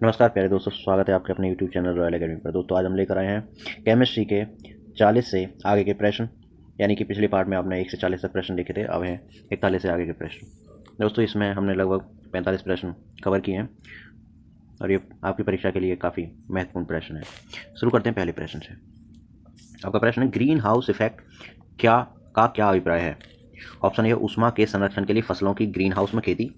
नमस्कार प्यारे दोस्तों, स्वागत है आपके अपने YouTube चैनल रॉयल एकेडमी पर। दोस्तों आज हम लेकर आए हैं केमिस्ट्री के 40 से आगे के प्रश्न, यानी कि पिछले पार्ट में आपने 1 से 40 तक प्रश्न लिखे थे, अब हैं 41 से आगे के प्रश्न। दोस्तों इसमें हमने लगभग 45 प्रश्न कवर किए हैं और ये आपकी परीक्षा के लिए काफ़ी महत्वपूर्ण प्रश्न है। शुरू करते हैं पहले प्रश्न से। आपका प्रश्न है, ग्रीन हाउस इफेक्ट क्या अभिप्राय है? ऑप्शन ए ऊष्मा के संरक्षण के लिए फसलों की ग्रीन हाउस में खेती।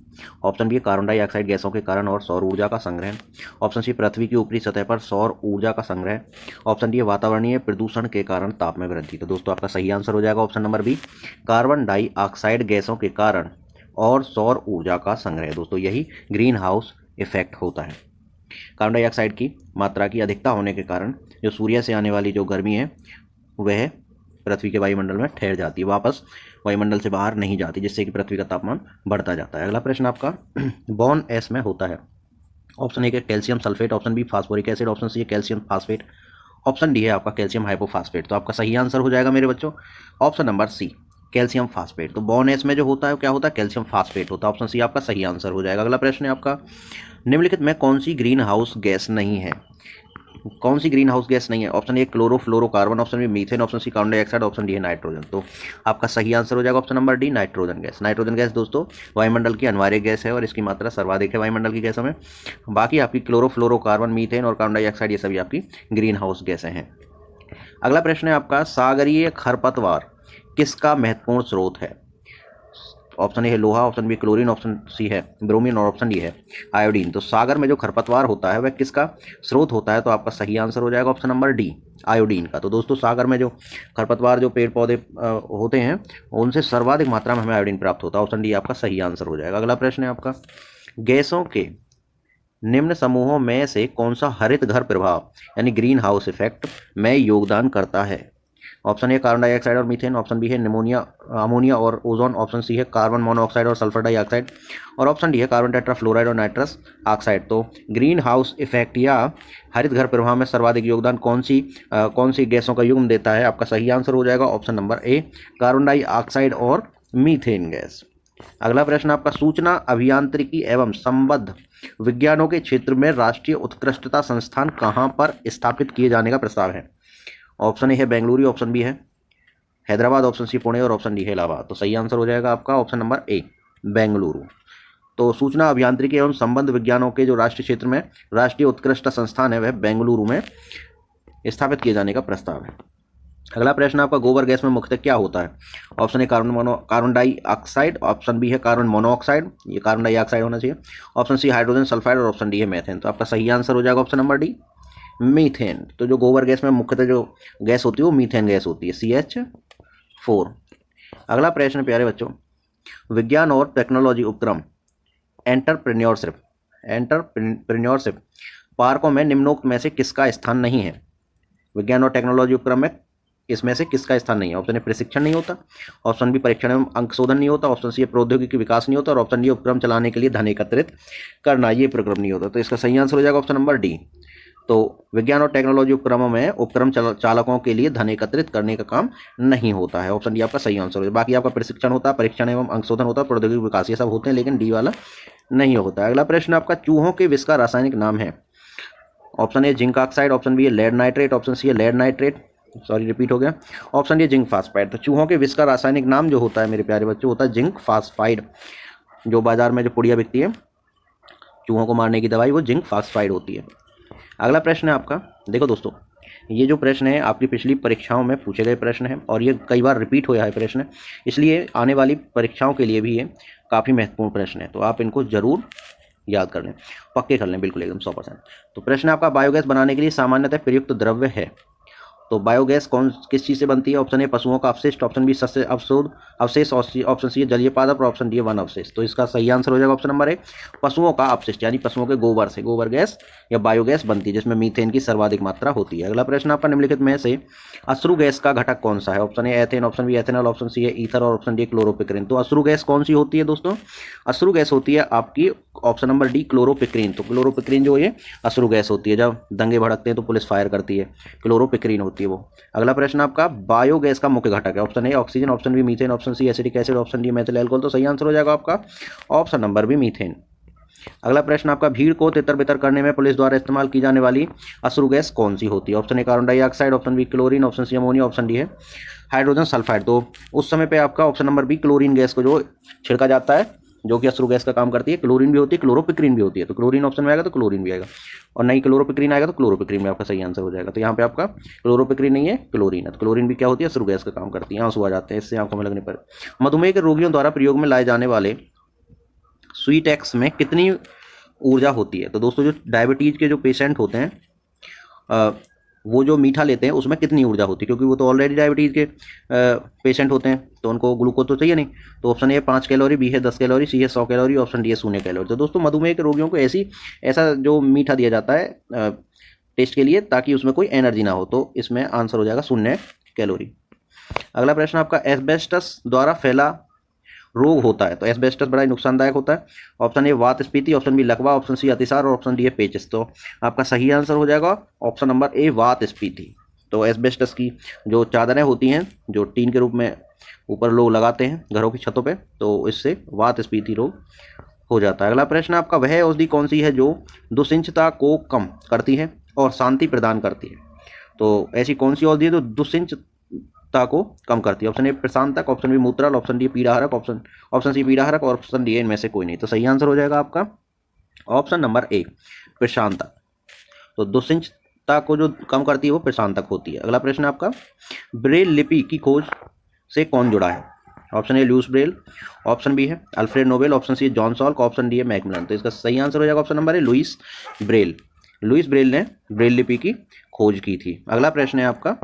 ऑप्शन बी कार्बन डाइऑक्साइड गैसों के कारण और सौर ऊर्जा का संग्रह। ऑप्शन सी पृथ्वी की ऊपरी सतह पर सौर ऊर्जा का संग्रह। ऑप्शन डी वातावरणीय प्रदूषण के कारण ताप में वृद्धि। तो दोस्तों आपका सही आंसर हो जाएगा option number B, carbon dioxide गैसों के कारण और सौर ऊर्जा का संग्रह। दोस्तों यही ग्रीन हाउस इफेक्ट होता है। कार्बन डाइऑक्साइड की मात्रा की अधिकता होने के कारण जो सूर्य से आने वाली जो गर्मी है वह पृथ्वी के वायुमंडल में ठहर जाती है, वापस वायुमंडल से बाहर नहीं जाती, जिससे कि पृथ्वी का तापमान बढ़ता जाता है। अगला प्रश्न आपका बॉन एस में होता है। Option A calcium sulphate, option B phosphoric acid, option C calcium phosphate, option D है आपका कैल्शियम हाइपोफास्फेट। तो आपका सही आंसर हो जाएगा मेरे बच्चों option number C, calcium phosphate. तो बॉन एस में जो होता है क्या होता है? कैल्शियम फास्फेट होता है। ऑप्शन सी आपका सही आंसर हो जाएगा। अगला प्रश्न है आपका, निम्नलिखित में कौन सी ग्रीन हाउस गैस नहीं है? कौन सी ग्रीन हाउस गैस नहीं है? Option A chlorofluorocarbon, option B methane, option C carbon dioxide, option D है नाइट्रोजन। तो आपका सही आंसर हो जाएगा option number D, nitrogen gas. Nitrogen gas दोस्तों वायुमंडल की अनिवार्य गैस है और इसकी मात्रा सर्वाधिक है वायुमंडल की गैसों में। बाकी आपकी क्लोरोफ्लोरोकार्बन, मीथेन और कार्बन डाइऑक्साइड ये सभी आपकी ग्रीन हाउस गैसें हैं। अगला प्रश्न है आपका, सागरीय खरपतवार किसका महत्वपूर्ण स्रोत है? ऑप्शन ए है लोहा, option B chlorine, option C है ब्रोमीन और ऑप्शन डी है आयोडीन। तो सागर में जो खरपतवार होता है वह किसका स्रोत होता है? तो आपका सही आंसर हो जाएगा ऑप्शन नंबर डी, आयोडीन का। तो दोस्तों सागर में जो खरपतवार जो पेड़ पौधे होते हैं उनसे सर्वाधिक मात्रा में हमें आयोडीन प्राप्त होता है। ऑप्शन डी आपका सही आंसर हो जाएगा। अगला प्रश्न है आपका, गैसों के निम्न समूहों में से कौन सा हरित घर प्रभाव यानी ग्रीन हाउस इफेक्ट में योगदान करता है? ऑप्शन ए कार्बन डाइऑक्साइड और मीथेन, ऑप्शन बी है निमोनिया अमोनिया और ओजोन, ऑप्शन सी है कार्बन मोनोऑक्साइड और सल्फर डाइऑक्साइड और ऑप्शन डी है कार्बन टेट्राफ्लोराइड और नाइट्रस ऑक्साइड। तो ग्रीन हाउस इफेक्ट या हरित घर प्रभाव में सर्वाधिक योगदान कौन सी गैसों का युग्म देता है? आपका सही आंसर हो जाएगा ऑप्शन नंबर ए, कार्बन डाइऑक्साइड और मीथेन गैस। अगला प्रश्न आपका, सूचना अभियांत्रिकी एवं संबद्ध विज्ञानों के क्षेत्र में राष्ट्रीय उत्कृष्टता संस्थान कहाँ पर स्थापित किए जाने का प्रस्ताव है? ऑप्शन ए है बेंगलुरु, ऑप्शन बी है हैदराबाद, ऑप्शन सी पुणे और ऑप्शन डी है इलाहाबाद। तो सही आंसर हो जाएगा आपका ऑप्शन नंबर ए, बेंगलुरु। तो सूचना अभियांत्रिकी एवं संबंध विज्ञानों के जो राष्ट्रीय क्षेत्र में राष्ट्रीय उत्कृष्ट संस्थान है वह बेंगलुरु में स्थापित किए जाने का प्रस्ताव है। अगला प्रश्न आपका, गोबर गैस में मुख्यतः क्या होता है? Option A carbon dioxide, option B है कार्बन मोनोऑक्साइड, ये कार्बन डाइऑक्साइड होना चाहिए, ऑप्शन सी हाइड्रोजन सल्फाइड और ऑप्शन डी है मेथेन। तो आपका सही आंसर हो जाएगा ऑप्शन नंबर डी, मीथेन। तो जो गोबर गैस में मुख्यतः जो गैस होती है वो मीथेन गैस होती है, CH4। अगला प्रश्न प्यारे बच्चों, विज्ञान और टेक्नोलॉजी उपक्रम एंटरप्रेन्योरशिप पार्कों में निम्नोक्त में से किसका स्थान नहीं है? विज्ञान और टेक्नोलॉजी उपक्रम में इसमें से किसका स्थान नहीं है? ऑप्शन ए प्रशिक्षण नहीं होता, ऑप्शन बी परीक्षण एवं अंक शोधन नहीं होता, ऑप्शन सी प्रौद्योगिकी विकास नहीं होता और ऑप्शन डी उपक्रम चलाने के लिए धन एकत्रित करना, ये प्रक्रम नहीं होता। तो इसका सही आंसर हो जाएगा ऑप्शन नंबर डी। तो विज्ञान और टेक्नोलॉजी उपक्रमों में उपक्रम चालकों के लिए धन एकत्रित करने का काम नहीं होता है। ऑप्शन डी आपका सही आंसर हो। बाकी आपका प्रशिक्षण होता है, परीक्षण एवं अंशशोधन होता है, प्रौद्योगिक विकास, ये सब होते हैं, लेकिन डी वाला नहीं होता है। अगला प्रश्न आपका, चूहों के विष का रासायनिक नाम है? Option A zinc oxide, option B है लेड नाइट्रेट, ऑप्शन सी है लेड नाइट्रेट, सॉरी रिपीट हो गया, ऑप्शन डी जिंक फास्फाइड। तो चूहों के विष का रासायनिक नाम जो होता है मेरे प्यारे बच्चों होता है जिंक फास्फाइड। जो बाजार में जो पुड़िया बिकती है चूहों को मारने की दवाई, वो जिंक फास्फाइड होती है। अगला प्रश्न है आपका, देखो दोस्तों ये जो प्रश्न है आपकी पिछली परीक्षाओं में पूछे गए प्रश्न है और ये कई बार रिपीट होया है प्रश्न, इसलिए आने वाली परीक्षाओं के लिए भी ये काफ़ी महत्वपूर्ण प्रश्न है। तो आप इनको जरूर याद कर लें, पक्के कर लें, बिल्कुल एकदम 100%। तो प्रश्न आपका, बायोगैस बनाने के लिए सामान्यतः प्रयुक्त द्रव्य है? तो बायोगैस किस चीज़ से बनती है? ऑप्शन ए पशुओं का अपशिष्ट, ऑप्शन बी सस्य अवशेष, ऑप्शन सी जलीय पादप और ऑप्शन डी है वन अवशेष। तो इसका सही आंसर हो जाएगा ऑप्शन नंबर ए, पशुओं का अपशिष्ट, यानी पशुओं के गोबर से गोबर गैस या बायोगैस बनती है जिसमें मीथेन की सर्वाधिक मात्रा होती है। अगला प्रश्न आपका, निम्नलिखित में से अश्रु गैस का घटक कौन सा है? Option A ethane, option B ethanol, option C है ईथर और ऑप्शन डी क्लोरोपिक्रिन। तो अश्रु गैस कौन सी होती है दोस्तों? अश्रु गैस होती है आपकी ऑप्शन नंबर डी, क्लोरोपिक्रिन। तो क्लोरोपिक्रिन जो ये अश्रु गैस होती है, जब दंगे भड़कते हैं तो पुलिस फायर करती है, क्लोरोपिक्रिन होती है वो। अगला प्रश्न आपका, बायोगैस का मुख्य घटक है? Option A oxygen, option B methane, option C acetic acid, option D methyl alcohol. तो सही आंसर हो जाएगा आपका ऑप्शन नंबर बी, मीथेन। अगला प्रश्न आपका, भीड़ को तितर बितर करने में पुलिस द्वारा इस्तेमाल की जाने वाली अश्रु गैस कौन सी होती है? Option A carbon dioxide, option B chlorine, option C ammonia, option D है हाइड्रोजन सल्फाइड। तो उस समय पे आपका option number B chlorine gas को जो छिड़का जाता है, जो कि अश्रु गैस का काम करती है। क्लोरीन भी होती है, क्लोरोपिक्रीन भी होती है, तो क्लोरीन ऑप्शन में आएगा तो क्लोरीन भी आएगा, और नहीं क्लोरोपिक्रीन आएगा तो क्लोरोपिक्रीन में आपका सही आंसर हो जाएगा। तो यहाँ पे आपका क्लोरोपिक्रीन नहीं है, क्लोरीन है। तो क्लोरीन भी क्या होती है? अश्रु गैस का काम करती है। आंसू आ जाते हैं इससे आंखों में लगने पर। मधुमेह के रोगियों द्वारा प्रयोग में लाए जाने वाले स्वीट एक्स में कितनी ऊर्जा होती है? तो दोस्तों जो डायबिटीज के जो पेशेंट होते हैं वो जो मीठा लेते हैं उसमें कितनी ऊर्जा होती है? क्योंकि वो तो ऑलरेडी डायबिटीज के पेशेंट होते हैं, तो उनको ग्लूकोज तो चाहिए नहीं। तो ऑप्शन ए 5 कैलोरी, बी है 10 कैलोरी, सी है 100 कैलोरी, ऑप्शन डी है 0 कैलोरी। तो दोस्तों मधुमेह के रोगियों को ऐसा जो मीठा दिया जाता है टेस्ट के लिए, ताकि उसमें कोई एनर्जी ना हो। तो इसमें आंसर हो जाएगा 0 कैलोरी। अगला प्रश्न आपका, एस्बेस्टस द्वारा फैला रोग होता है, तो एस्बेस्टस बड़ा ही नुकसानदायक होता है। ऑप्शन ए वात स्फीति, ऑप्शन बी लकवा, ऑप्शन सी अतिसार, और ऑप्शन डी है पेचिस। तो आपका सही आंसर हो जाएगा ऑप्शन नंबर ए वात स्फीति। तो एस्बेस्टस की जो चादरें होती हैं, जो टीन के रूप में ऊपर लोग लगाते हैं घरों की छतों पे, तो इससे वात स्फीति रोग हो जाता है। अगला प्रश्न आपका, वह औषधि कौन सी है जो दुश्चिंता को कम करती है और शांति प्रदान करती है? तो ऐसी कौन सी औषधि है जो दुश्चिंता को कम करती है? ऑप्शन ए प्रशांतक, ऑप्शन बी मूत्रल, ऑप्शन डी पीड़ाहारक, ऑप्शन सी पीड़ाहारक, और ऑप्शन डी इनमें से कोई नहीं। तो सही आंसर हो जाएगा आपका ऑप्शन नंबर ए प्रशांतक। तो दुश्चिंता को जो कम करती है वो प्रशांतक होती है। अगला प्रश्न आपका, ब्रेल लिपि की खोज से कौन जुड़ा है? Option a Louis Braille, option B है Alfred Nobel, option c John Salk, option D है मैकमिलन। तो इसका सही आंसर हो जाएगा option number a Louis Braille. Louis Braille ने ब्रेल लिपि की खोज की थी। अगला प्रश्न है आपका,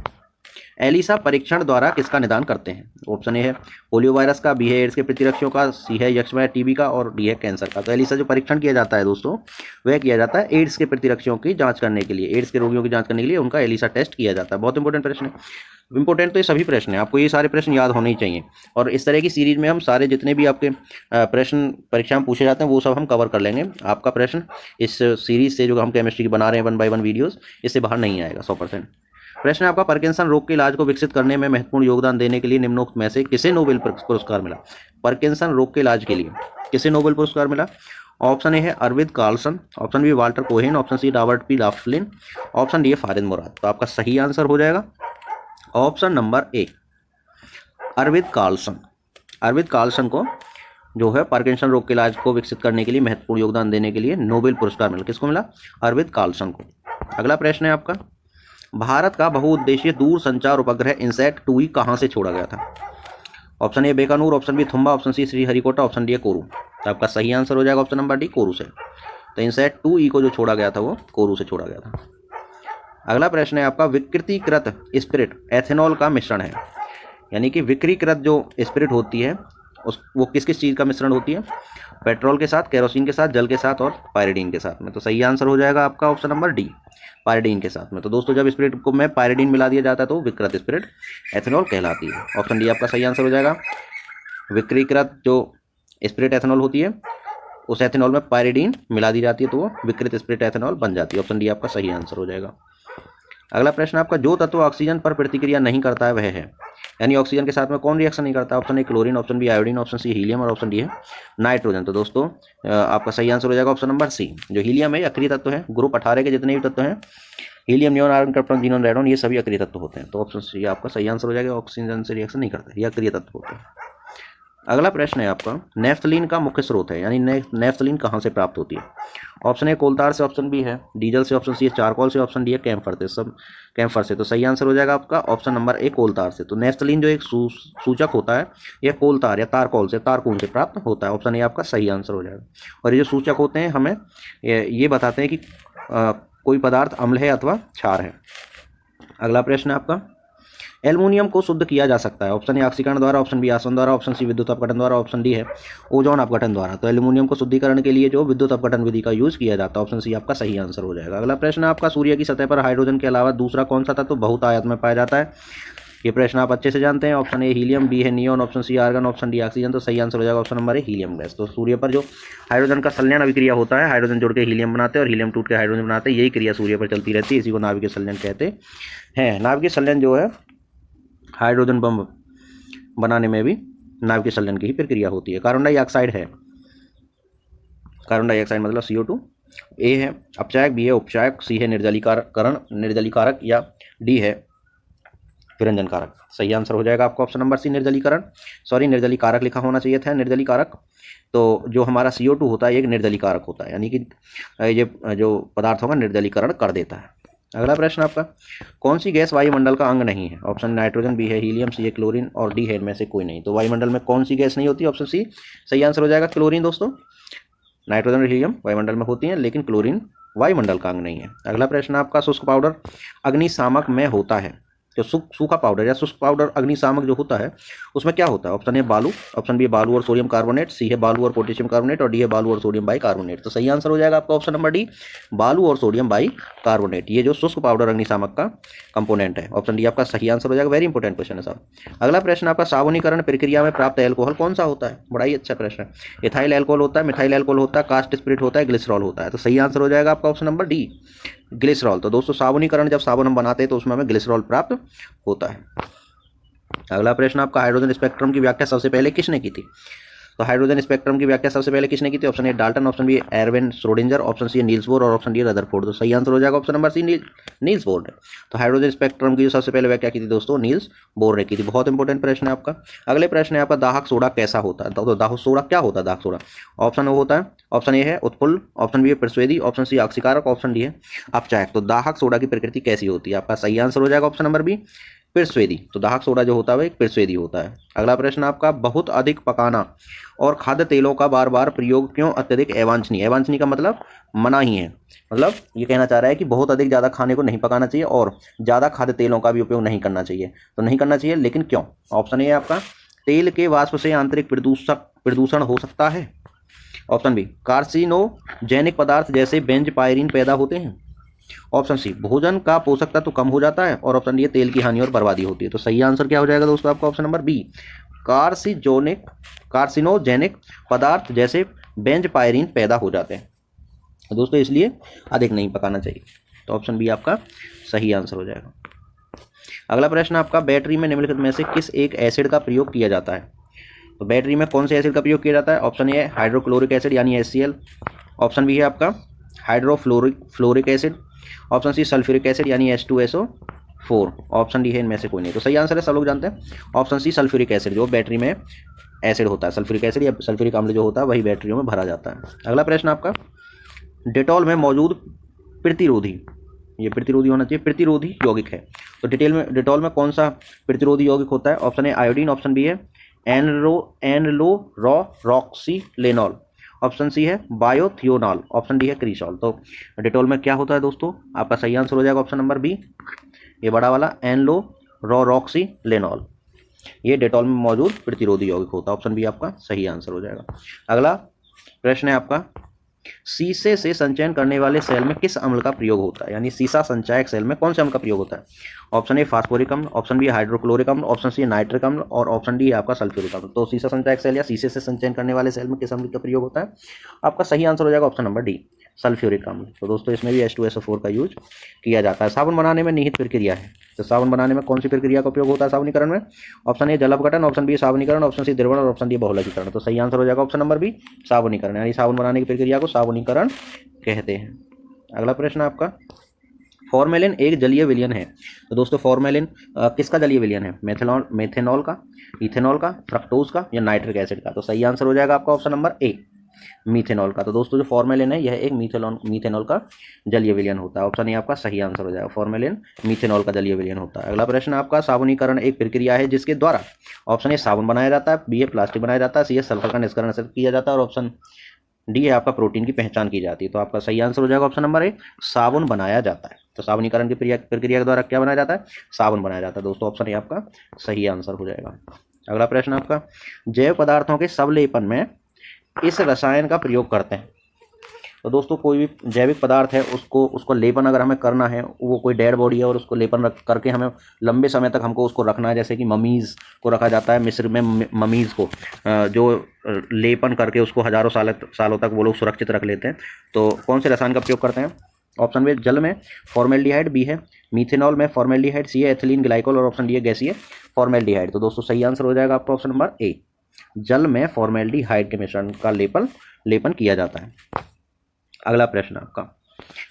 एलिसा परीक्षण द्वारा किसका निदान करते हैं? ऑप्शन ए है पोलियो वायरस का, बी है एड्स के प्रतिरक्षियों का, सी है यक्ष्मा टीबी का, और डी है कैंसर का। तो एलिसा जो परीक्षण किया जाता है दोस्तों, वह किया जाता है एड्स के प्रतिरक्षियों की जांच करने के लिए, एड्स के रोगियों की जांच करने के लिए उनका एलिसा टेस्ट किया जाता है। बहुत इंपॉर्टेंट प्रश्न है। इंपॉर्टेंट तो ये सभी प्रश्न हैं, आपको ये सारे प्रश्न याद होने ही चाहिए। और इस तरह की सीरीज में हम सारे जितने भी आपके प्रश्न परीक्षा में पूछे जाते हैं वो सब हम कवर कर लेंगे। आपका प्रश्न इस सीरीज से जो हम केमिस्ट्री की बना रहे हैं 1 by 1 वीडियोस, इससे बाहर नहीं आएगा 100%। प्रश्न है आपका, पार्किंसन रोग के इलाज को विकसित करने में महत्वपूर्ण योगदान देने के लिए निम्नोक्त में से किसे नोबेल पुरस्कार मिला? पार्किंसन रोग के इलाज के लिए किसे नोबेल पुरस्कार मिला? ऑप्शन ए है Arvid Carlsson, option b Walter Cohen, option c Robert P Laughlin, option D है फारिद मुराद। तो आपका सही आंसर हो जाएगा option number a Arvid Carlsson. Arvid Carlsson को जो है पार्किंसन रोग के इलाज को विकसित करने के लिए महत्वपूर्ण योगदान देने के लिए नोबेल पुरस्कार मिला। किसको मिला? अरविंद कार्लसन को। अगला प्रश्न है आपका, भारत का बहुउद्देशीय दूर संचार उपग्रह इनसैट 2E कहाँ से छोड़ा गया था? Option A Bikaner, option B Thumba, option C Sriharikota, option D है कोरू। तो आपका सही आंसर हो जाएगा ऑप्शन नंबर डी कोरू से। तो इनसैट 2E को जो छोड़ा गया था वो कोरू से छोड़ा गया था। अगला प्रश्न है आपका, विकृतीकृत स्पिरिट एथेनॉल का मिश्रण है, यानी कि विकृतीकृत जो स्पिरिट होती है वो किस किस चीज़ का मिश्रण होती है? पेट्रोल के साथ, केरोसिन के साथ, जल के साथ और पायरिडीन के साथ में। तो सही आंसर हो जाएगा आपका ऑप्शन नंबर डी पायरिडीन के साथ में। तो दोस्तों जब स्पिरिट को में पायरिडीन मिला दिया जाता है तो विकृत स्पिरिट एथेनॉल कहलाती है। ऑप्शन डी आपका सही आंसर हो जाएगा। विकृतीकृत जो स्पिरिट एथेनॉल होती है उस एथेनॉल में पायरिडीन मिला दी जाती है तो वो विकृत स्पिरिट एथेनॉल बन जाती है। ऑप्शन डी आपका सही आंसर हो जाएगा। अगला प्रश्न आपका, जो तत्व ऑक्सीजन पर प्रतिक्रिया नहीं करता है वह है, यानी ऑक्सीजन के साथ में कौन रिएक्शन नहीं करता? Option A chlorine, option B iodine, option C helium, और ऑप्शन डी है नाइट्रोजन। तो दोस्तों आपका सही आंसर हो जाएगा ऑप्शन नंबर सी। जो हीलियम है अक्रिय तत्व है, ग्रुप 18 के जितने भी तत्व हैं, helium, neon, argon, krypton, xenon, radon, ये सभी अक्रिय तत्व होते हैं। तो ऑप्शन सी आपका सही आंसर हो जाएगा। ऑक्सीजन से रिएक्शन नहीं करते, ये अक्रिय तत्व होते हैं। अगला प्रश्न है आपका, नेफ्थलीन का मुख्य स्रोत है, यानी नेफ्थलीन कहाँ से प्राप्त होती है? ऑप्शन ए कोलतार से, ऑप्शन बी है डीजल से, ऑप्शन सी है चारकोल से, ऑप्शन डी है कैम्फर से। सब कैम्फर से। तो सही आंसर हो जाएगा आपका ऑप्शन नंबर ए कोलतार से। तो नेफ्थलीन जो एक सूचक होता है यह कोलतार या तारकोल से, तारकून से प्राप्त होता है। ऑप्शन ए आपका सही आंसर हो जाएगा। और ये जो सूचक होते हैं हमें ये बताते हैं कि कोई पदार्थ अम्ल है अथवा क्षार है। अगला प्रश्न है आपका, एल्युमिनियम को शुद्ध किया जा सकता है? ऑप्शन ए ऑक्सीकरण द्वारा, ऑप्शन बी आसवन द्वारा, ऑप्शन सी विद्युत अपघटन द्वारा, ऑप्शन डी है ओजोन अपघटन द्वारा। तो एल्युमिनियम को शुद्धिकरण के लिए जो विद्युत अपघटन विधि का यूज किया जाता है, ऑप्शन सी आपका सही आंसर हो जाएगा। अगला प्रश्न आपका, सूर्य की सतह पर हाइड्रोजन के अलावा दूसरा कौन सा तत्व बहुत आयत में पाया जाता है? ये प्रश्न आप अच्छे से जानते हैं। ऑप्शन ए हीलियम, बी है neon, option C argon, option D oxygen. तो सही आंसर हो जाएगा option number A helium gas. तो सूर्य पर जो हाइड्रोजन का संलयन अभिक्रिया होता है, हाइड्रोजन जुड़ के हीलियम बनाते हैं और हीलियम टूट के हाइड्रोजन बनाते हैं, यही क्रिया सूर्य पर चलती रहती है। इसी को नाभिकीय संलयन कहते हैं। नाभिकीय संलयन जो है हाइड्रोजन बम बनाने में भी नाभिकीय संलयन की ही प्रक्रिया होती है। कार्बन डाइऑक्साइड है कार्बन डाइऑक्साइड मतलब CO2। ए है अपचायक, बी है उपचायक, सी है निर्जलीकारक या डी है विरंजन कारक। सही आंसर हो जाएगा आपका ऑप्शन नंबर सी निर्जलीकरण, सॉरी निर्जलीकारक लिखा होना चाहिए था, निर्जलीकारक। तो जो हमारा CO2 होता है एक निर्जलीकारक होता है, यानी कि ये जो पदार्थ होगा निर्जलीकरण कर देता है। अगला प्रश्न आपका, कौन सी गैस वायुमंडल का अंग नहीं है? ऑप्शन नाइट्रोजन, बी है हीलियम, सी है क्लोरीन और डी है इनमें से कोई नहीं। तो वायुमंडल में कौन सी गैस नहीं होती? ऑप्शन सी सही आंसर हो जाएगा, क्लोरीन। दोस्तों नाइट्रोजन और हीलियम वायुमंडल में होती हैं, लेकिन क्लोरीन वायुमंडल का अंग नहीं है। अगला प्रश्न आपका, शुष्क पाउडर अग्निशामक में होता है। जो सूखा पाउडर या शुष्क पाउडर अग्निशामक जो होता है उसमें क्या होता है? ऑप्शन ए बालू, ऑप्शन बी बालू और सोडियम कार्बोनेट, सी है बालू और पोटेशियम कार्बोनेट और डी है बालू और सोडियम बाई कार्बोनेट। तो सही आंसर हो जाएगा आपका ऑप्शन नंबर डी, बालू और सोडियम बाई कार्बोनेट। ये जो शुष्क पाउडर अग्निशामक का कंपोनेंट है, ऑप्शन डी आपका सही आंसर हो जाएगा। वेरी इंपॉर्टेंट क्वेश्चन है साहब। अगला प्रश्न आपका, साबुनीकरण प्रक्रिया में प्राप्त एल्कोहल कौन सा होता है? बड़ा ही अच्छा प्रश्न है। इथाइल एल्कोहल होता है, मिथाइल एल्कोहल होता है, कास्ट स्पिरिट होता है, ग्लिसरॉल होता है। तो सही आंसर हो जाएगा आपका ऑप्शन नंबर डी, ग्लिसरॉल। तो दोस्तों साबुनीकरण जब साबुन हम बनाते हैं तो उसमें हमें ग्लिसरॉल प्राप्त होता है। अगला प्रश्न आपका, हाइड्रोजन स्पेक्ट्रम की व्याख्या सबसे पहले किसने की थी? तो हाइड्रोजन स्पेक्ट्रम की व्याख्या सबसे पहले किसने की थी? Option A Dalton, option B Erwin Schrodinger, option C Niels Bohr और ऑप्शन डी रदरफोर्ड। तो सही आंसर हो जाएगा option number C Niels Bohr ने। तो हाइड्रोजन स्पेक्ट्रम की जो सबसे पहले व्याख्या की थी दोस्तों नील्स बोर ने की थी। बहुत इंपॉर्टेंट प्रश्न है आपका। अगले प्रश्न है आपका, दाहक सोडा कैसा होता है? तो दाहक सोडा क्या होता है? दाहक सोडा ऑप्शन ओ होता है, ऑप्शन ए है उत्फुल्ल, ऑप्शन बी है प्रस्वेदी, ऑप्शन सी ऑक्सीकारक, ऑप्शन डी है अपचायक। तो दाहक सोडा की प्रकृति कैसी होती है? आपका सही आंसर हो जाएगा ऑप्शन नंबर बी, पिरस्वेदी। तो दाहक सोडा जो होता है वो एक पिरस्वेदी होता है। अगला प्रश्न आपका, बहुत अधिक पकाना और खाद्य तेलों का बार बार प्रयोग क्यों अत्यधिक अवांछनीय? अवांछनीय का मतलब मना ही है, मतलब ये कहना चाह रहा है कि बहुत अधिक ज़्यादा खाने को नहीं पकाना चाहिए और ज़्यादा खाद्य तेलों का भी उपयोग नहीं करना चाहिए। तो नहीं करना चाहिए, लेकिन क्यों? ऑप्शन ए है आपका, तेल के वाष्प से आंतरिक प्रदूषण हो सकता है, ऑप्शन बी कार्सिनोजेनिक पदार्थ जैसे बेंजपायरीन पैदा होते हैं, ऑप्शन सी भोजन का पोषक तत्व कम हो जाता है और ऑप्शन डी तेल की हानि और बर्बादी होती है। तो सही आंसर क्या हो जाएगा दोस्तों आपका ऑप्शन नंबर बी, कार्सिनोजेनिक पदार्थ जैसे बेंजपायरीन पैदा हो जाते हैं। तो दोस्तों इसलिए अधिक नहीं पकाना चाहिए। तो ऑप्शन बी आपका सही आंसर हो जाएगा। अगला प्रश्न आपका, बैटरी में निम्नलिखित में से किस एक एसिड का प्रयोग किया जाता है? तो बैटरी में कौन से एसिड का प्रयोग किया जाता है? ऑप्शन ए हाइड्रोक्लोरिक एसिड यानी HCl, ऑप्शन बी है आपका hydrofluoric acid, option C sulphuric acid यानी H2SO4, ऑप्शन डी है इनमें से कोई नहीं। तो सही आंसर है, सब लोग जानते हैं, ऑप्शन सी सल्फ्यूरिक एसिड जो बैटरी में एसिड होता है। सल्फ्यूरिक एसिड या सल्फ्यूरिक अम्ल जो होता है वही बैटरियों में भरा जाता है। अगला प्रश्न आपका, डेटॉल में मौजूद प्रतिरोधी, ये प्रतिरोधी होना चाहिए, प्रतिरोधी यौगिक है। तो डेटॉल में कौन सा प्रतिरोधी यौगिक होता है? Option A iodine, option B है एनलोरॉक्सीलेनॉल, ऑप्शन सी है बायोथियोनॉल, ऑप्शन डी है क्रीसॉल। तो डेटॉल में क्या होता है दोस्तों? आपका सही आंसर हो जाएगा ऑप्शन नंबर बी, ये बड़ा वाला एनलोरॉक्सीलेनॉल। ये डेटॉल में मौजूद प्रतिरोधी यौगिक होता है, ऑप्शन बी आपका सही आंसर हो जाएगा। अगला प्रश्न है आपका, शीशे से संचयन करने वाले सेल में किस अम्ल का प्रयोग होता है? यानी शीशा संचायक सेल में कौन से अम्ल का प्रयोग होता है? ऑप्शन ए फास्फोरिक अम्ल, ऑप्शन बी हाइड्रोक्लोरिक अम्ल, ऑप्शन सी नाइट्रिक अम्ल और ऑप्शन डी आपका सल्फ्यूरिक अम्ल। तो शीशा संचायक सेल या शीशे से संचयन करने वाले सेल में किस अम्ल का प्रयोग होता है? आपका सही आंसर हो जाएगा ऑप्शन नंबर डी, सल्फ्यूरिक अम्ल। तो दोस्तों इसमें भी H2SO4 का यूज किया जाता है। साबुन बनाने में निहित प्रक्रिया है, तो साबुन बनाने में कौन सी प्रक्रिया का उपयोग होता है साबुनीकरण में? ऑप्शन ए जलअपघटन, ऑप्शन बी साबुनीकरण, ऑप्शन सी द्रवण और ऑप्शन डी बहुलकीकरण। तो सही आंसर हो जाएगा ऑप्शन नंबर बी, साबुनीकरण, यानी साबुन बनाने की प्रक्रिया को साबुनीकरण कहते हैं। अगला प्रश्न आपका, फॉर्मेलिन एक जलीय विलयन है। तो दोस्तों फॉर्मेलिन किसका जलीय विलयन है? मेथेनॉल का, इथेनॉल का, फ्रक्टोज का या नाइट्रिक एसिड का? तो सही आंसर हो जाएगा आपका ऑप्शन नंबर ए, मीथेनॉल का। तो दोस्तों जो फॉर्मेलिन है यह एक मीथेनॉल का जलीय विलयन होता है, ऑप्शन ए आपका सही आंसर हो जाएगा, फॉर्मेलिन मीथेनॉल का जलीय विलयन होता है। अगला प्रश्न आपका, साबुनीकरण एक प्रक्रिया है जिसके द्वारा ऑप्शन ए साबुन बनाया जाता है, बी ए प्लास्टिक बनाया जाता है, सी ए सल्फर का निष्करण किया जाता है और ऑप्शन डी है आपका प्रोटीन की पहचान की जाती है। तो आपका सही आंसर हो जाएगा ऑप्शन नंबर ए, साबुन बनाया जाता है। तो साबुनीकरण की प्रक्रिया के द्वारा क्या बनाया जाता है? साबुन बनाया जाता है। दोस्तों ऑप्शन ए आपका सही आंसर हो जाएगा। अगला प्रश्न आपका, जैव पदार्थों के सबलेपन में इस रसायन का प्रयोग करते हैं। तो दोस्तों कोई भी जैविक पदार्थ है उसको लेपन अगर हमें करना है, वो कोई डेड बॉडी है और उसको लेपन करके हमें लंबे समय तक हमको उसको रखना है, जैसे कि ममीज़ को रखा जाता है मिस्र में, ममीज़ को जो लेपन करके उसको हज़ारों सालों तक वो लोग सुरक्षित रख लेते हैं। तो कौन से रसायन का प्रयोग करते हैं? ऑप्शन बी जल में फॉर्मेल्डिहाइड, बी है मीथेनॉल में फॉर्मेल्डिहाइड, सी है एथिलीन ग्लाइकोल और ऑप्शन डी है गैसीय फॉर्मेल्डिहाइड। तो दोस्तों सही आंसर हो जाएगा आपका ऑप्शन नंबर ए, जल में फॉर्मेल्डिहाइड के मिश्रण का लेपन लेपन किया जाता है। अगला प्रश्न आपका,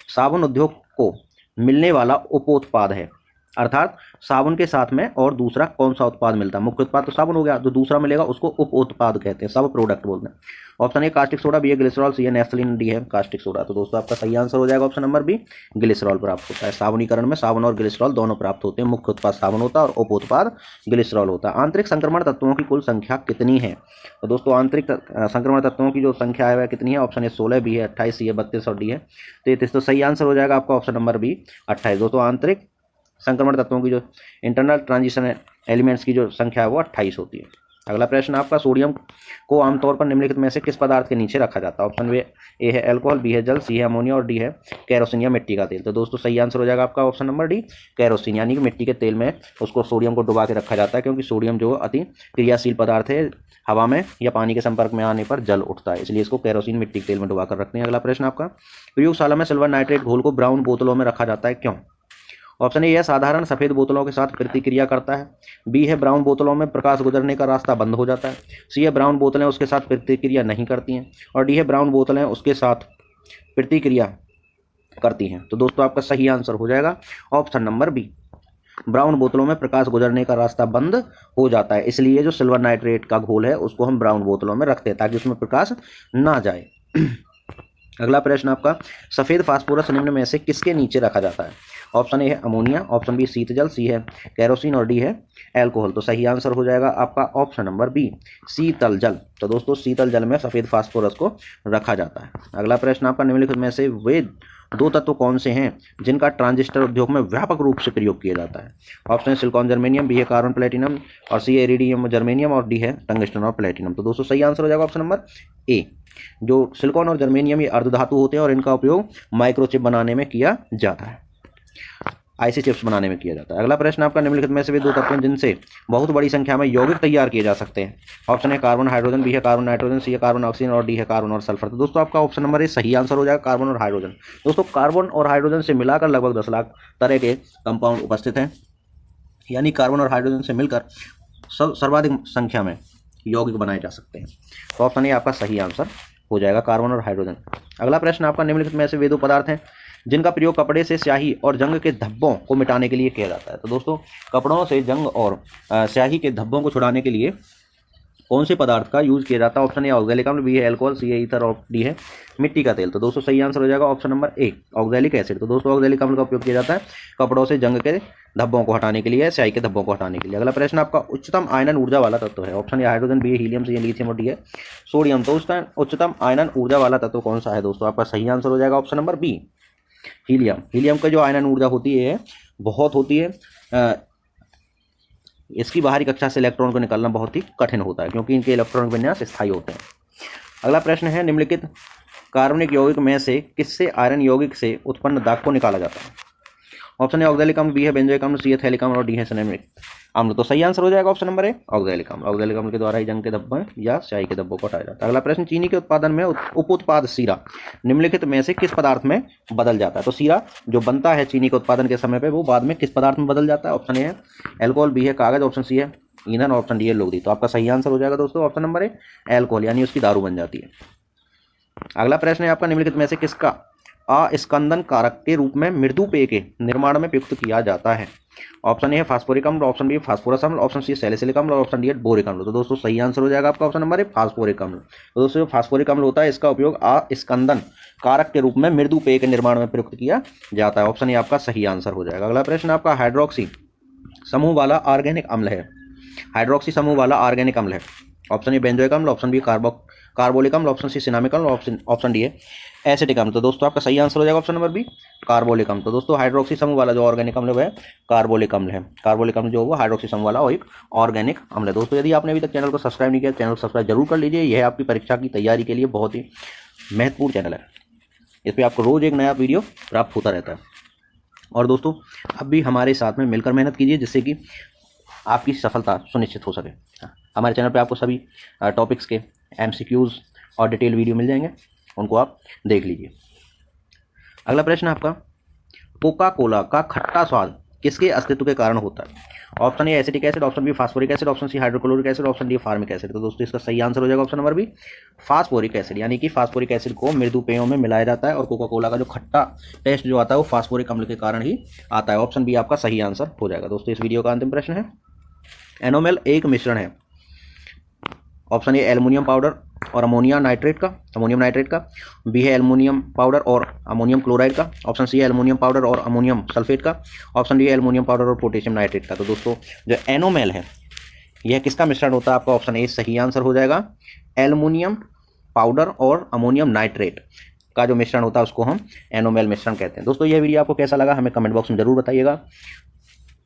साबुन उद्योग को मिलने वाला उपोत्पाद है, अर्थात साबुन के साथ में और दूसरा कौन सा उत्पाद मिलता है। मुख्य उत्पाद तो साबुन हो गया, जो दूसरा मिलेगा उसको उप उत्पाद कहते हैं, सब प्रोडक्ट बोलते हैं। Option A caustic soda, B है ग्लिसरॉल, सी है नेफ्थलीन, डी है कास्टिक सोडा। तो दोस्तों आपका सही आंसर हो जाएगा ऑप्शन नंबर बी, ग्लिसरॉल प्राप्त होता है। साबुनीकरण में साबुन और ग्लिसरॉल दोनों प्राप्त होते हैं। मुख्य उत्पाद साबुन होता है और उप उत्पाद ग्लिसरॉल होता है। आंतरिक संक्रमण तत्वों की कुल संख्या कितनी है। तो दोस्तों आंतरिक संक्रमण तत्वों की जो संख्या है वह कितनी है। ऑप्शन ए 16, बी है 28, सी है 32 और डी है 33। तो सही आंसर हो जाएगा आपका ऑप्शन नंबर बी 28। दोस्तों आंतरिक संक्रमण तत्वों की जो इंटरनल ट्रांजिशन एलिमेंट्स की जो संख्या है वो 28 होती है। अगला प्रश्न आपका, सोडियम को आमतौर पर निम्नलिखित में से किस पदार्थ के नीचे रखा जाता है। ऑप्शन ए है अल्कोहल, बी है जल, सी है अमोनिया और डी है केरोसिन या मिट्टी का तेल। तो दोस्तों सही आंसर हो जाएगा आपका ऑप्शन नंबर डी, केरोसिन, यानी कि मिट्टी के तेल में उसको सोडियम को डुबा के रखा जाता है, क्योंकि सोडियम जो अति क्रियाशील पदार्थ है, हवा में या पानी के संपर्क में आने पर जल उठता है, इसलिए इसको केरोसिन मिट्टी के तेल में डुबा कर रखते हैं। अगला प्रश्न आपका, प्रयोगशाला में सिल्वर नाइट्रेट घोल को ब्राउन बोतलों में रखा जाता है, क्यों। ऑप्शन ए यह साधारण सफेद बोतलों के साथ प्रतिक्रिया करता है, बी है ब्राउन बोतलों में प्रकाश गुजरने का रास्ता बंद हो जाता है, सी है ब्राउन बोतलें उसके साथ प्रतिक्रिया नहीं करती हैं और डी है ब्राउन बोतलें उसके साथ प्रतिक्रिया करती हैं। तो दोस्तों आपका सही आंसर हो जाएगा ऑप्शन नंबर बी, ब्राउन बोतलों में प्रकाश गुजरने का रास्ता बंद हो जाता है, इसलिए जो सिल्वर नाइट्रेट का घोल है उसको हम ब्राउन बोतलों में रखते हैं ताकि उसमें प्रकाश ना जाए। अगला प्रश्न आपका, सफेद फास्फोरस निम्न में से किसके नीचे रखा जाता है। ऑप्शन ए है अमोनिया, ऑप्शन बी शीत जल, सी है केरोसिन और डी है अल्कोहल। तो सही आंसर हो जाएगा आपका ऑप्शन नंबर बी, शीतल जल। तो दोस्तों शीतल जल में सफेद फास्फोरस को रखा जाता है। अगला प्रश्न आपका, निम्नलिखित में से वे दो तत्व कौन से हैं जिनका ट्रांजिस्टर उद्योग में व्यापक रूप से प्रयोग किया जाता है। ऑप्शन सिलिकॉन जर्मेनियम, बी है कार्बन प्लेटिनम और सी है इरिडियम जर्मेनियम और डी है टंगस्टन और प्लेटिनम। तो दोस्तों सही आंसर हो जाएगा ऑप्शन नंबर ए, जो सिलिकॉन और जर्मेनियम ये अर्धधातु होते हैं और इनका उपयोग माइक्रोचिप बनाने में किया जाता है, आईसी चिप्स बनाने में किया जाता है। अगला प्रश्न आपका, निम्नलिखित में से वे दो तत्व हैं जिनसे बहुत बड़ी संख्या में यौगिक तैयार किए जा सकते हैं। ऑप्शन है कार्बन हाइड्रोजन, बी है कार्बन नाइट्रोजन, सी है कार्बन ऑक्सीजन और डी है कार्बन और सल्फर। तो दोस्तों आपका ऑप्शन नंबर ए सही आंसर हो जाएगा, कार्बन और हाइड्रोजन। दोस्तों कार्बन और हाइड्रोजन से मिलाकर लगभग 10 लाख तरह के कंपाउंड उपस्थित हैं, यानी कार्बन और हाइड्रोजन से मिलकर सर्वाधिक संख्या में यौगिक बनाए जा सकते हैं। तो ऑप्शन ए आपका सही आंसर हो जाएगा, कार्बन और हाइड्रोजन। अगला प्रश्न आपका, निम्नलिखित में से वे दो पदार्थ हैं जिनका प्रयोग कपड़े से स्याही और जंग के धब्बों को मिटाने के लिए किया जाता है। तो दोस्तों कपड़ों से जंग और स्याही के धब्बों को छुड़ाने के लिए कौन से पदार्थ का यूज किया जाता है। ऑप्शन ए ऑक्सैलिक अम्ल, बी है अल्कोहल, सी है ईथर और डी है मिट्टी का तेल। तो दोस्तों सही आंसर हो जाएगा ऑप्शन नंबर ए, ऑक्सैलिक एसिड। तो दोस्तों ऑक्सैलिक अम्ल का उपयोग किया जाता है कपड़ों से जंग के धब्बों को हटाने के लिए, स्याही के धब्बों को हटाने के लिए। अगला प्रश्न आपका, उच्चतम आयनन ऊर्जा वाला तत्व है। ऑप्शन ए हाइड्रोजन, बी है हीलियम, सी है लिथियम और डी है सोडियम। तो उसका उच्चतम आयनन ऊर्जा वाला तत्व कौन सा है। दोस्तों आपका सही आंसर हो जाएगा option number B, helium. Helium का जो आयनन ऊर्जा होती है बहुत होती है, इसकी बाहरी कक्षा से इलेक्ट्रॉन को निकालना बहुत ही कठिन होता है क्योंकि इनके इलेक्ट्रॉनिक विन्यास स्थायी होते हैं। अगला प्रश्न है, निम्नलिखित कार्बनिक यौगिक में से किससे आयरन यौगिक से उत्पन्न दाग को निकाला जाता है। ऑप्शन ए ऑक्सैलिक अम्ल, बी है बेंजोइक अम्ल, सी है थैलिक अम्ल और डी है सिनेमिक अम्ल। तो सही आंसर हो जाएगा ऑप्शन नंबर ए, ऑक्सैलिक अम्ल। ऑक्सैलिक अम्ल के द्वारा ही जंग के धब्बे या स्याही के धब्बों को हटाया जाता है। अगला प्रश्न, चीनी के उत्पादन में उप उत्पाद सीरा निम्नलिखित में से किस पदार्थ में बदल जाता है। तो सीरा जो बनता है चीनी के उत्पादन के समय पे वो बाद में किस पदार्थ में बदल जाता है। ऑप्शन ए है एल्कोहल, बी है कागज, ऑप्शन सी है ईंधन, ऑप्शन डी है लुगदी। तो आपका सही आंसर हो जाएगा दोस्तों ऑप्शन नंबर ए, एल्कोहल, यानी उसकी दारू बन जाती है। अगला प्रश्न है आपका, निम्नलिखित में से किसका अस्कंदन कारक के रूप में मृदु पेय के निर्माण में प्रयुक्त किया जाता है। ऑप्शन ए है फास्फोरिक अम्ल, ऑप्शन बी फास्फोरस अम्ल, ऑप्शन सी सैलिसिलिक अम्ल और ऑप्शन डी है बोरिक अम्ल। तो दोस्तों सही आंसर हो जाएगा आपका ऑप्शन नंबर ए, फास्फोरिक अम्ल। तो दोस्तों फास्फोरिक अम्ल होता है इसका उपयोग अस्कंदन कारक के रूप में मृदु पेय के निर्माण में प्रयुक्त किया जाता है। ऑप्शन ए आपका सही आंसर हो जाएगा। अगला प्रश्न आपका, हाइड्रोक्सी समूह वाला ऑर्गेनिक अम्ल है। हाइड्रोक्सी समूह वाला ऑर्गेनिक अम्ल है। ऑप्शन ए बेंजोइक अम्ल, ऑप्शन बी कार्बोलिक अम्ल, ऑप्शन सी सिनामिक अम्ल, ऑप्शन डी है एसिटिक अम्ल। तो दोस्तों आपका सही आंसर हो जाएगा ऑप्शन नंबर बी, कार्बोलिक अम्ल। तो दोस्तों हाइड्रोक्सी समूह वाला जो ऑर्गेनिक अम्ल है कार्बोलिक अम्ल है। कार्बोलिक अम्ल जो वो हाइड्रोक्सी समूह वाला और एक ऑर्गेनिक अम्ल है। दोस्तों यदि आपने अभी तक चैनल को सब्सक्राइब नहीं किया, चैनल को सब्सक्राइब जरूर कर लीजिए। यह आपकी परीक्षा की तैयारी के लिए बहुत ही महत्वपूर्ण चैनल है। इस पर आपको रोज एक नया वीडियो प्राप्त होता रहता है। और दोस्तों अब भी हमारे साथ में मिलकर मेहनत कीजिए जिससे कि आपकी सफलता सुनिश्चित हो सके। हमारे चैनल पे आपको सभी टॉपिक्स के MCQs और डिटेल वीडियो मिल जाएंगे, उनको आप देख लीजिए। अगला प्रश्न आपका, कोका कोला का खट्टा स्वाद किसके अस्तित्व के कारण होता है। Option A acetic acid, option B phosphoric acid, option C hydrochloric acid, option D formic acid. तो दोस्तों इसका सही आंसर हो जाएगा option number B phosphoric acid, यानी कि फास्फोरिक एसिड को मृदु पेयों में मिलाया जाता है और कोका कोला का जो खट्टा टेस्ट जो आता है वो फास्फोरिक अम्ल के कारण ही आता है। ऑप्शन बी आपका सही आंसर हो जाएगा। दोस्तों इस वीडियो का अंतिम प्रश्न है, एनोमेल एक मिश्रण है। ऑप्शन ए एल्युमिनियम पाउडर और अमोनियम नाइट्रेट का, बी है एल्युमिनियम पाउडर और अमोनियम क्लोराइड का, ऑप्शन सी है एल्युमिनियम पाउडर और अमोनियम सल्फेट का, ऑप्शन डी है एल्युमिनियम पाउडर और पोटेशियम नाइट्रेट का। तो दोस्तों जो एनोमेल है यह किसका मिश्रण होता है? आपका ऑप्शन ए सही आंसर हो जाएगा। एल्युमिनियम पाउडर और अमोनियम नाइट्रेट का जो मिश्रण होता है उसको हम एनोमेल मिश्रण कहते हैं। दोस्तों यह वीडियो आपको कैसा लगा हमें कमेंट बॉक्स में जरूर बताइएगा,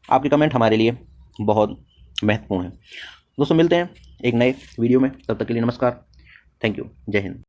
आपके कमेंट हमारे लिए बहुत महत्वपूर्ण है। दोस्तों मिलते हैं एक नए वीडियो में, तब तक के लिए नमस्कार, थैंक यू, जय हिंद।